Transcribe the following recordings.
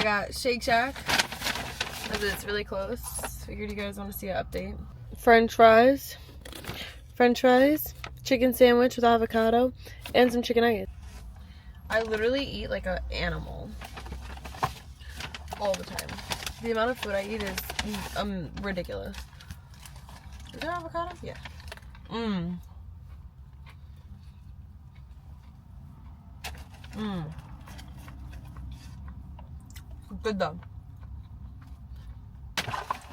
got Shake Shack, because it's really close. Figured you guys want to see an update. French fries, chicken sandwich with avocado, and some chicken nuggets. I literally eat like an animal all the time. The amount of food I eat is ridiculous. Is there avocado? Yeah. Good though.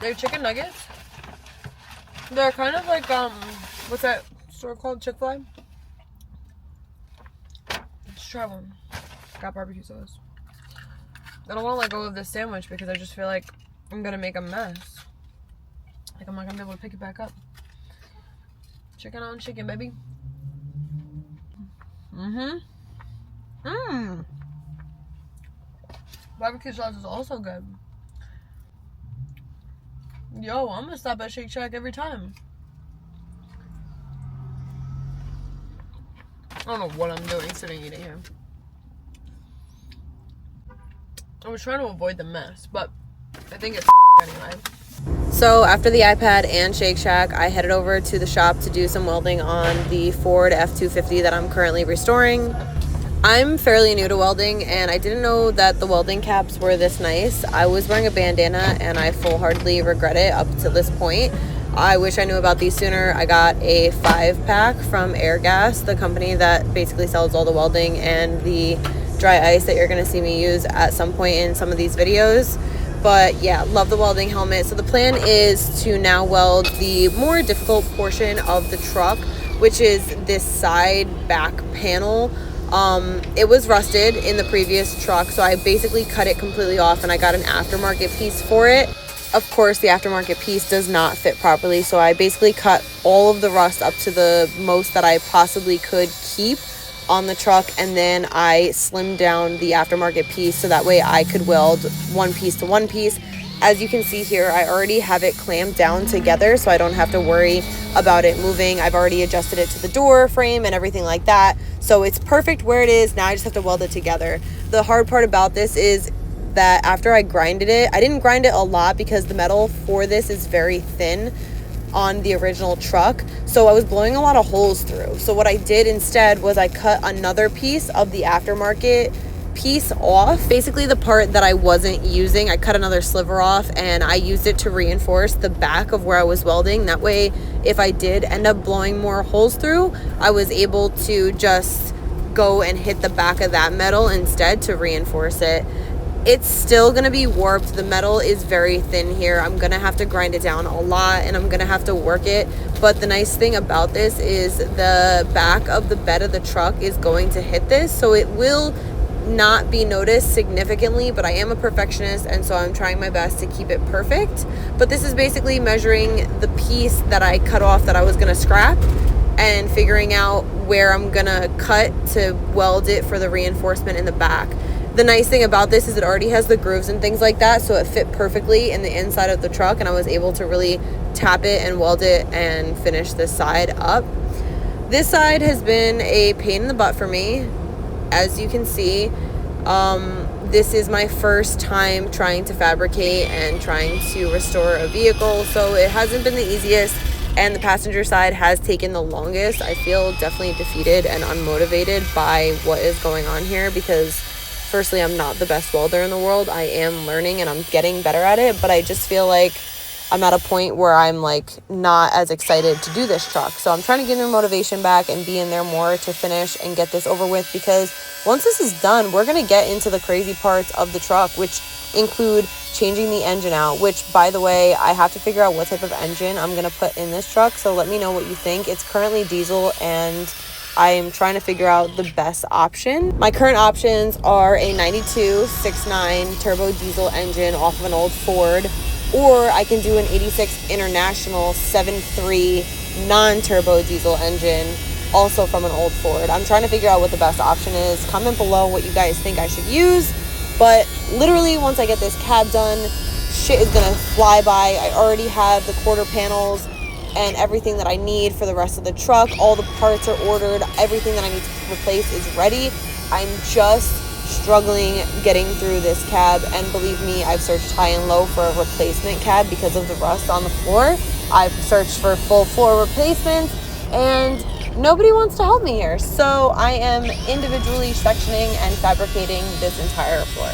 Their chicken nuggets, they're kind of like what's that store called? Chick-fil-A? Let's try one. Got barbecue sauce. I don't want to let go of this sandwich because I just feel like I'm gonna make a mess. Like I'm not gonna be able to pick it back up. Chicken on chicken, baby. Barbecue sauce is also good. Yo, I'm gonna stop at Shake Shack every time. I don't know what I'm doing sitting eating here. I was trying to avoid the mess, but I think it's anyway. So after the iPad and Shake Shack, I headed over to the shop to do some welding on the Ford F-250 that I'm currently restoring. I'm fairly new to welding, and I didn't know that the welding caps were this nice. I was wearing a bandana, and I full-heartedly regret it up to this point. I wish I knew about these sooner. I got a 5-pack from Airgas, the company that basically sells all the welding and the dry ice that you're going to see me use at some point in some of these videos. But yeah, love the welding helmet. So the plan is to now weld the more difficult portion of the truck, which is this side back panel. It was rusted in the previous truck, so I basically cut it completely off and I got an aftermarket piece for it. Of course, the aftermarket piece does not fit properly, so I basically cut all of the rust up to the most that I possibly could keep on the truck, and then I slimmed down the aftermarket piece so that way I could weld one piece to one piece. As you can see here, I already have it clamped down together, so I don't have to worry about it moving. I've already adjusted it to the door frame and everything like that, so it's perfect where it is. Now I just have to weld it together. The hard part about this is that after I grinded it, I didn't grind it a lot because the metal for this is very thin on the original truck, so I was blowing a lot of holes through. So what I did instead was I cut another piece of the aftermarket piece off, basically the part that I wasn't using. I cut another sliver off and I used it to reinforce the back of where I was welding. That way, if I did end up blowing more holes through, I was able to just go and hit the back of that metal instead to reinforce it. It's still going to be warped. The metal is very thin here. I'm going to have to grind it down a lot and I'm going to have to work it. But the nice thing about this is the back of the bed of the truck is going to hit this, so it will not be noticed significantly, but I am a perfectionist and so I'm trying my best to keep it perfect. But this is basically measuring the piece that I cut off that I was going to scrap and figuring out where I'm going to cut to weld it for the reinforcement in the back. The nice thing about this is it already has the grooves and things like that, so it fit perfectly in the inside of the truck, and I was able to really tap it and weld it and finish this side up. This side has been a pain in the butt for me. As you can see, this is my first time trying to fabricate and trying to restore a vehicle, so it hasn't been the easiest, and the passenger side has taken the longest. I feel definitely defeated and unmotivated by what is going on here because firstly, I'm not the best welder in the world. I am learning and I'm getting better at it, but I just feel like I'm at a point where I'm like not as excited to do this truck. So I'm trying to get their motivation back and be in there more to finish and get this over with, because once this is done, we're going to get into the crazy parts of the truck, which include changing the engine out, which, by the way, I have to figure out what type of engine I'm going to put in this truck. So let me know what you think. It's currently diesel and I am trying to figure out the best option. My current options are a 92 6.9 turbo diesel engine off of an old Ford, or I can do an 86 International 7.3 non-turbo diesel engine also from an old Ford. I'm trying to figure out what the best option is. Comment below what you guys think I should use, but literally once I get this cab done, shit is gonna fly by. I already have the quarter panels and everything that I need for the rest of the truck. All the parts are ordered. Everything that I need to replace is ready. I'm just struggling getting through this cab, and believe me, I've searched high and low for a replacement cab because of the rust on the floor. I've searched for full floor replacements, and nobody wants to help me here. So I am individually sectioning and fabricating this entire floor.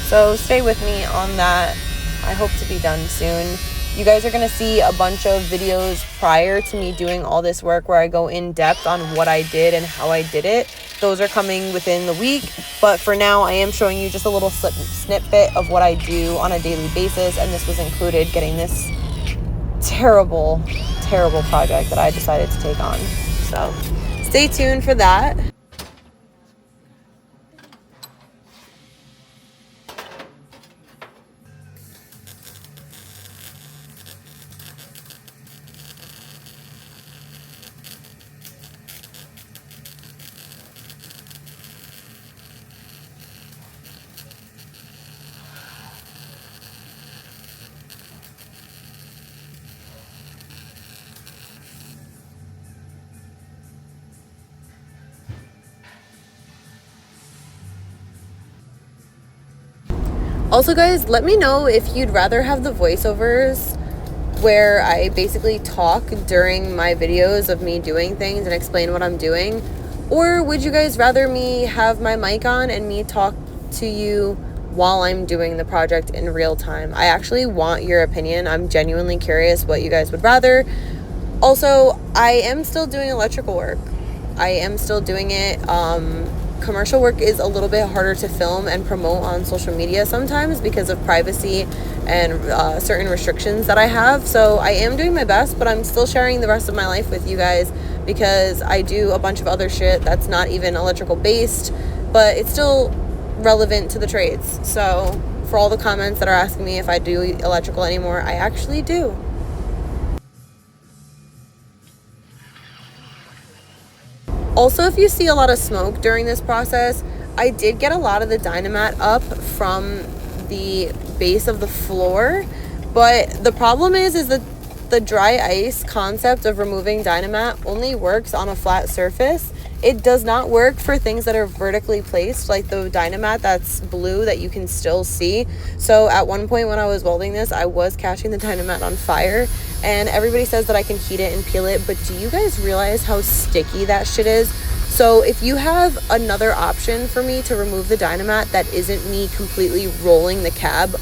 So stay with me on that. I hope to be done soon. You guys are going to see a bunch of videos prior to me doing all this work where I go in depth on what I did and how I did it. Those are coming within the week. But for now, I am showing you just a little snippet of what I do on a daily basis. And this was included getting this terrible, terrible project that I decided to take on. So stay tuned for that. Also, guys, let me know if you'd rather have the voiceovers where I basically talk during my videos of me doing things and explain what I'm doing, or would you guys rather me have my mic on and me talk to you while I'm doing the project in real time? I actually want your opinion. I'm genuinely curious what you guys would rather. Also, I am still doing electrical work. I am still doing it. Commercial work is a little bit harder to film and promote on social media sometimes because of privacy and certain restrictions that I have. So I am doing my best, but I'm still sharing the rest of my life with you guys because I do a bunch of other shit that's not even electrical based, but it's still relevant to the trades. So for all the comments that are asking me if I do electrical anymore, I actually do. Also, if you see a lot of smoke during this process, I did get a lot of the Dynamat up from the base of the floor, but the problem is that the dry ice concept of removing Dynamat only works on a flat surface. It does not work for things that are vertically placed, like the Dynamat that's blue that you can still see. So at one point when I was welding this, I was catching the Dynamat on fire, and everybody says that I can heat it and peel it, but do you guys realize how sticky that shit is? So if you have another option for me to remove the Dynamat that isn't me completely rolling the cab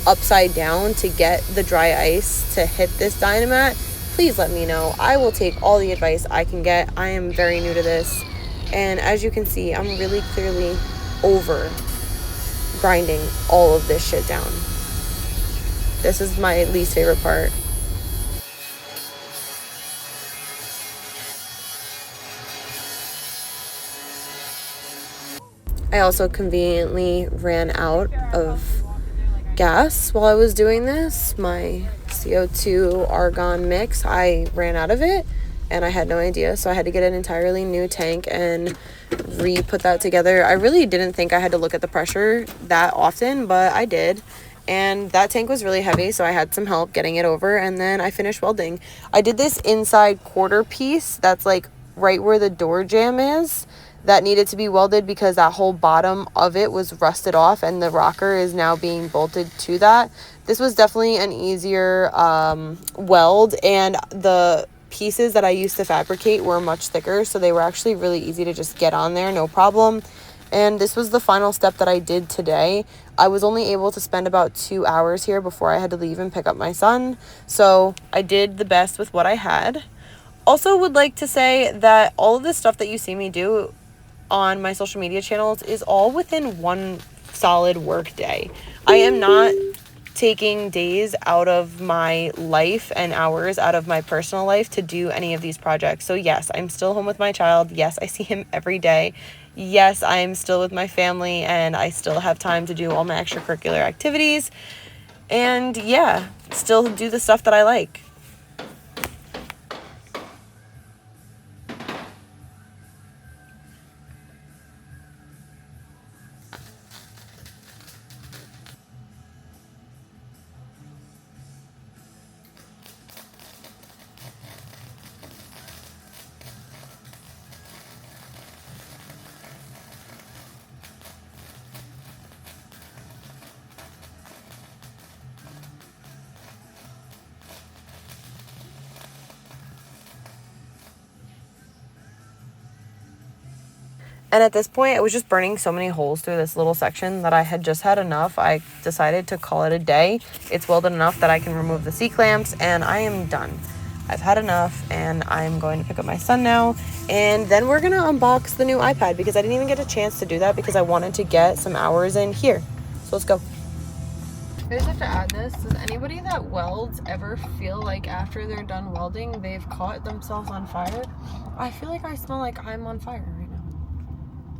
upside down to get the dry ice to hit this Dynamat, please let me know. I will take all the advice I can get. I am very new to this, and as you can see, I'm really clearly over grinding all of this shit down. This is my least favorite part. I also conveniently ran out of gas while I was doing this. My CO2 argon mix, I ran out of it and I had no idea, so I had to get an entirely new tank and re-put that together. I really didn't think I had to look at the pressure that often, but I did, and that tank was really heavy, so I had some help getting it over, and then I finished welding. I did this inside quarter piece that's like right where the door jamb is. That needed to be welded because that whole bottom of it was rusted off and the rocker is now being bolted to that. This was definitely an easier weld, and the pieces that I used to fabricate were much thicker, so they were actually really easy to just get on there, no problem. And this was the final step that I did today. I was only able to spend about 2 hours here before I had to leave and pick up my son, so I did the best with what I had. Also would like to say that all of this stuff that you see me do on my social media channels is all within one solid work day. I am not taking days out of my life and hours out of my personal life to do any of these projects. So yes, I'm still home with my child. Yes, I see him every day. Yes, I am still with my family and I still have time to do all my extracurricular activities. And yeah, still do the stuff that I like. And at this point, it was just burning so many holes through this little section that I had just had enough. I decided to call it a day. It's welded enough that I can remove the C-clamps, and I am done. I've had enough, and I'm going to pick up my son now. And then we're going to unbox the new iPad because I didn't even get a chance to do that because I wanted to get some hours in here. So let's go. I just have to add this. Does anybody that welds ever feel like after they're done welding, they've caught themselves on fire? I feel like I smell like I'm on fire right now.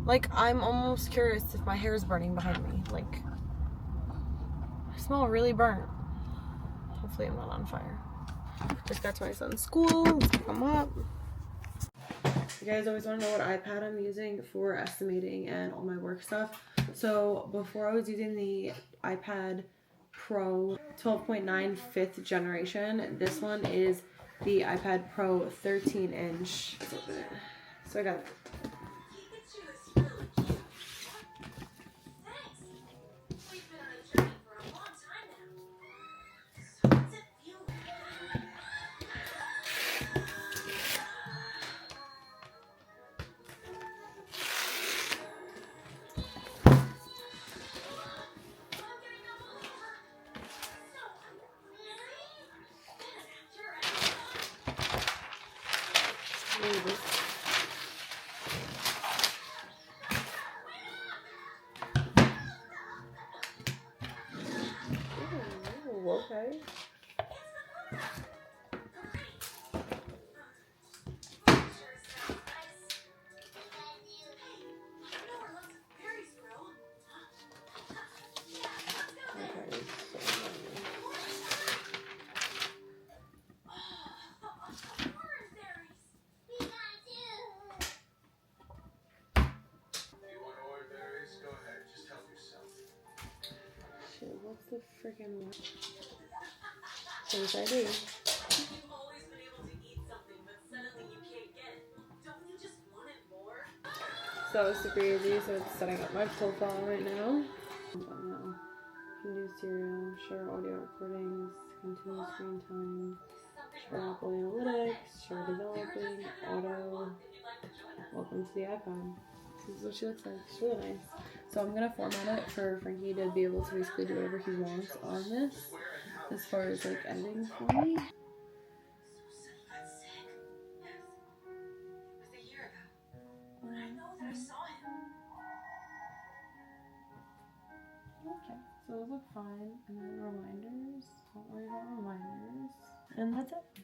Like, I'm almost curious if my hair is burning behind me. Like, I smell really burnt. Hopefully I'm not on fire. Just got to my son's school. Let's pick him up. You guys always want to know what iPad I'm using for estimating and all my work stuff. So before I was using the iPad Pro 12.9 5th generation. This one is the iPad Pro 13-inch. So I got okay. Shit, what's the freaking one? Things I do. So it's super easy, so it's setting up my profile right now. Can do serial, share audio recordings, continue screen time, share Apple Analytics, share developing, auto. Welcome to the iPad. This is what she looks like. She's really nice. So I'm gonna format it for Frankie to be able to basically do whatever he wants on this, as far as like editing for me. Okay, so those look fine. And then reminders. Don't worry about reminders. And that's it.